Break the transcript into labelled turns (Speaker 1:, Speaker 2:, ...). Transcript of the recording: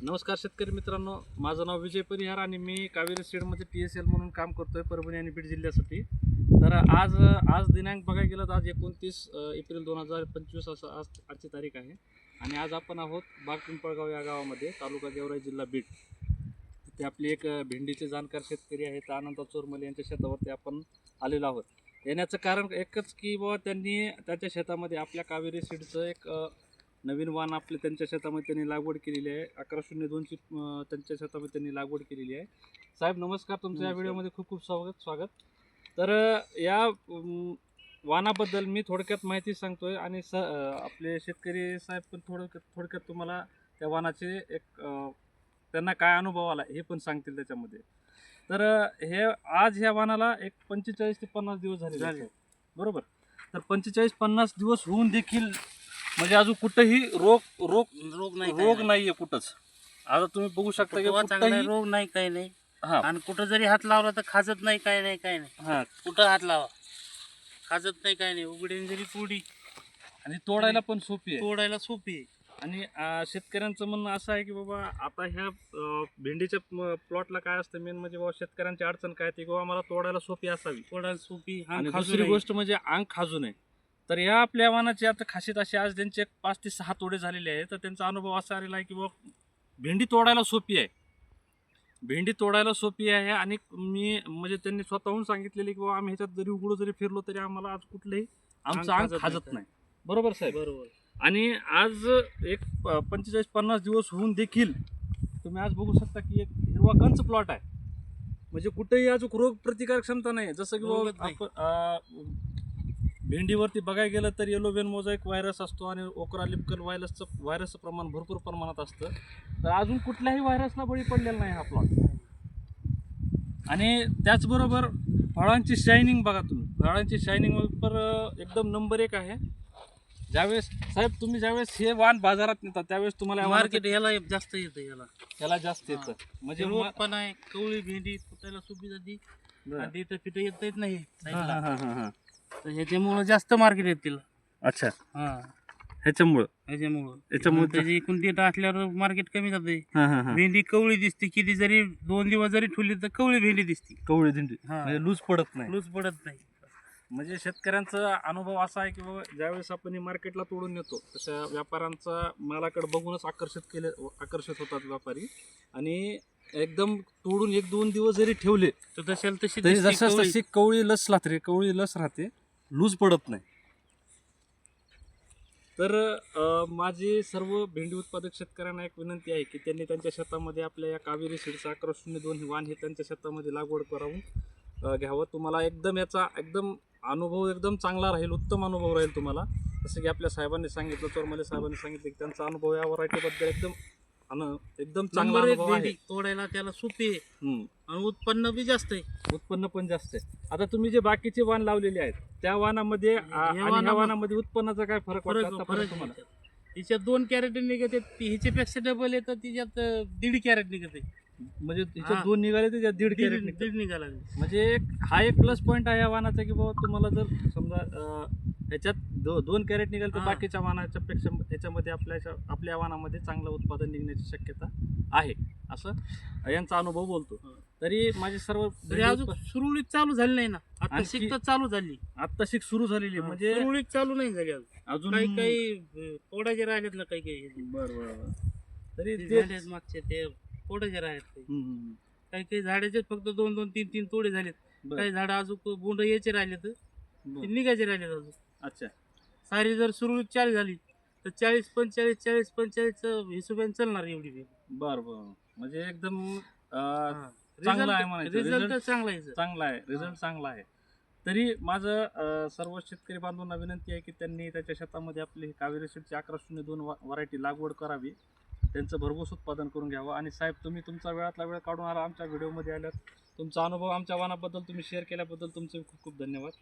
Speaker 1: नमस्कार शेतकरी मित्रांनो, माझं नाव विजय परिहार आणि मी कावेरी सीडमध्ये TSL म्हणून काम करतोय परभणी आणि बीड जिल्ह्यासाठी. तर आज दिनांक बघायला गेलं तर आज 29 एप्रिल 2025 असं आजची तारीख आहे. आणि आज आपण आहोत बाग-पिंपळगाव या गावामध्ये, तालुका गेवराई, जिल्हा बीड. तिथे आपली एक भेंडीचे जाणकार शेतकरी आहेत आनंद चोरमले यांच्या शेतावरती आपण आलेलो आहोत. येण्याचं कारण एकच की बाबा त्यांनी त्यांच्या शेतामध्ये आपल्या कावेरी सीडचं एक नवीन वाण आपले त्यांच्या शेतामध्ये त्यांनी लागवड केलेली आहे. 1102ची त्यांच्या शेतामध्ये त्यांनी लागवड केलेली आहे. साहेब नमस्कार, तुमचं या व्हिडिओमध्ये खूप खूप स्वागत. तर या वाणाबद्दल मी थोडक्यात माहिती सांगतोय आणि आपले शेतकरी साहेब पण थोडक्यात तुम्हाला त्या वाणाचे एक त्यांना काय अनुभव आला हे पण सांगतील त्याच्यामध्ये. तर हे आज ह्या वाणाला एक 45 ते 50 दिवस झाले बरोबर. तर 45-50 दिवस होऊन देखील म्हणजे अजून कुठंही रोग नाहीये कुठंच. आता तुम्ही बघू शकता की कुठंही
Speaker 2: रोग नाही, काही नाही.
Speaker 1: हा,
Speaker 2: आणि कुठं जरी हात लावला तर खाजत नाही, काय नाही.
Speaker 1: हा,
Speaker 2: कुठं हात लावा खाजत नाही, काय नाही. उघडीन जरी तोडी
Speaker 1: आणि तोडायला पण सोपी आहे.
Speaker 2: तोडायला सोपी आहे.
Speaker 1: आणि शेतकऱ्यांचं म्हणणं असं आहे की बाबा आता ह्या भेंडीच्या प्लॉटला काय असतं मेन म्हणजे बाबा शेतकऱ्यांची अडचण काय ती बाबा मला तोडायला सोपी असावी.
Speaker 2: तोडायला सोपी
Speaker 1: आणि दुसरी गोष्ट म्हणजे अंग खाजू नये. तर या आपल्या वाणाची आता खासियत अशी, आज त्यांचे 5 ते 6 तोडे झालेले आहेत. तर त्यांचा अनुभव असा आलेला आहे की बाबा भेंडी तोडायला सोपी आहे. भेंडी तोडायला सोपी आहे आणि मी म्हणजे त्यांनी स्वतःहून सांगितलेले की बाबा आम्ही ह्याच्यात जरी उघडू जरी फिरलो तरी आम्हाला आज कुठलंही आमचं अंग खाजत नाही. बरोबर साहेब?
Speaker 2: बरोबर.
Speaker 1: आणि आज एक 45-50 दिवस होऊन देखील तुम्ही आज बघू शकता की एक हिरवा गंच प्लॉट आहे. म्हणजे कुठेही अजून रोग प्रतिकारक क्षमता नाही. जसं की बाबा भेंडीवरती बघायला गेलं तर येलो वेन मोझाईक व्हायरस असतो आणि ओकरा लिपकल व्हायरसचं प्रमाण भरपूर प्रमाणात असतं. तर अजून कुठल्याही व्हायरसला बळी पडलेला नाही हा प्लॉट. आणि त्याचबरोबर फळांची शायनिंग बघा तुम्ही, फळांची शायनिंग पर एकदम नंबर 1 आहे. ज्यावेळेस साहेब तुम्ही ज्यावेळेस हे वाण बाजारात नेतात त्यावेळेस तुम्हाला
Speaker 2: मार्केट याला जास्त येतं,
Speaker 1: याला जास्त येतं. म्हणजे
Speaker 2: रोग पण आहे. कवळी भेंडी फुटायला सोपी जाती आणि इथं पिठं येत नाही. तर ह्याच्यामुळं जास्त मार्केट येत तिला.
Speaker 1: अच्छा, ह्याच्यामुळं
Speaker 2: त्याची एकूण डेट असल्यावर मार्केट कमी जाते. भेंडी कवळी दिसते, किती जरी 2 दिवस जरी ठेवली तर कवळी भेंडी दिसते.
Speaker 1: कवळी भेंडी म्हणजे लूज पडत नाही. म्हणजे शेतकऱ्यांचा अनुभव असा आहे की बाबा ज्यावेळेस आपण मार्केटला तोडून नेतो तशा व्यापाऱ्यांचा मालाकडे बघूनच आकर्षित होतात व्यापारी. आणि एकदम तोडून 1-2 दिवस जरी ठेवले
Speaker 2: तर
Speaker 1: तशी कवळी लस राहते, लूज पडत नाही. तर माझी सर्व भेंडी उत्पादक शेतकऱ्यांना एक विनंती आहे की त्यांनी त्यांच्या शेतामध्ये आपल्या या कावेरी सीडचं 1102 हे वाण हे त्यांच्या शेतामध्ये लागवड करावून घ्यावं. तुम्हाला याचा अनुभव एकदम चांगला राहील, उत्तम अनुभव राहील तुम्हाला. जसं की आपल्या साहेबांनी सांगितलं, चोरमले साहेबांनी सांगितलं की त्यांचा अनुभव या व्हरायटीबद्दल एकदम चांगला अनुभव आहे.
Speaker 2: तोडायला त्याला सोपी आहे आणि उत्पन्न बी जास्त आहे.
Speaker 1: उत्पन्न पण जास्त आहे. आता तुम्ही जे बाकीचे वाण लावलेले आहेत त्या वाणामध्ये आणि ह्या वाणामध्ये उत्पन्नाचा काय फरक तुम्हाला?
Speaker 2: तिच्यात 2 कॅरेट निघते, ह्याच्यापेक्षा डबल येतं, तिच्यात 1.5 कॅरेट निघते.
Speaker 1: म्हणजे तिच्यात 2 निघाले तर 1.5 कॅरेट
Speaker 2: निघाला.
Speaker 1: म्हणजे हा एक प्लस पॉईंट आहे या वाणाचा की बाबा तुम्हाला जर समजा ह्याच्यात 2 कॅरेट निघाले तर बाकीच्या वाणाच्या पेक्षा ह्याच्यामध्ये आपल्या वाणामध्ये चांगलं उत्पादन निघण्याची शक्यता आहे, असं यांचा अनुभव बोलतो. तरी माझे सर्व
Speaker 2: अजून सुरळीत चालू झाली नाही ना, आता शिकत चालू झाली,
Speaker 1: आता सुरू झालेली म्हणजे
Speaker 2: सुरळीत चालू नाही झाली
Speaker 1: अजून.
Speaker 2: काही तोडायचे राहिलेत ना, काही
Speaker 1: बरोबर. तरी
Speaker 2: मागचे ते तोडायचे राहिलेत. काही झाडाचे फक्त 2-2, 3-3 तोडे झालेत. काही झाड अजून बोंड यायचे राहिले तर निघायचे राहिलेत अजून.
Speaker 1: अच्छा,
Speaker 2: सारी जर सुरळीत चालू झाली तर 40-45 हिशोबाने चालणार एवढी.
Speaker 1: बरं. म्हणजे एकदम चांगला आहे म्हणायचं.
Speaker 2: रिझल्ट
Speaker 1: चांगला आहे, रिझल्ट चांगला आहे. तरी माझं सर्व शेतकरी बांधवांना विनंती आहे की त्यांनी त्याच्या शेतामध्ये आपली कावेरी सीडची 1102 व्हरायटी लागवड करावी, त्यांचं भरघोस उत्पादन करून घ्यावं. आणि साहेब तुम्ही तुमचा वेळातला वेळ काढून आला आमच्या व्हिडिओमध्ये आल्यात, तुमचा अनुभव आमच्या वाणाबद्दल तुम्ही शेअर केल्याबद्दल तुमचे खूप खूप धन्यवाद.